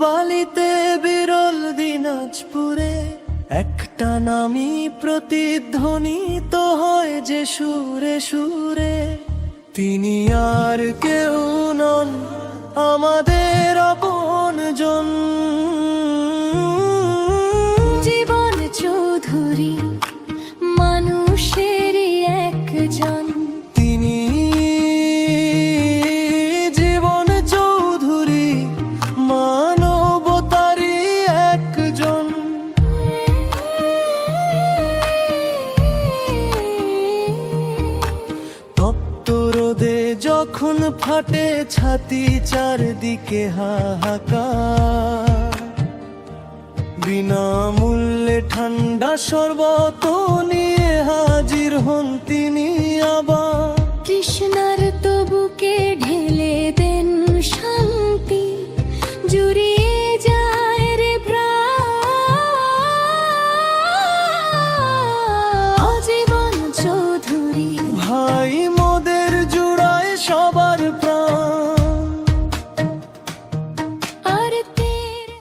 বালিতে বিরল দিনাজপুরে একটা নামই প্রতিধ্বনিত হয় যে সুরে সুরে। তিনি আর কেউ নন আমাদের আপনজন। জীবন চৌধুরী মানুষেরই একজন। তিনি জীবন চৌধুরী মানবতারই একজন। তপ্ত রোদে যখন ফাটে ছাতি চারদিকে হাহাকার, বিনামূল্যে ঠান্ডা শরবত নিয়ে হাজির হন তিনি আবার। তৃষ্ণার তবুকে ঢেলে দেন শান্তি, জুড়িয়ে যায় রে প্রাণ। জীবন চৌধুরী ভাই মোদের জুড়ায় সবার প্রাণ।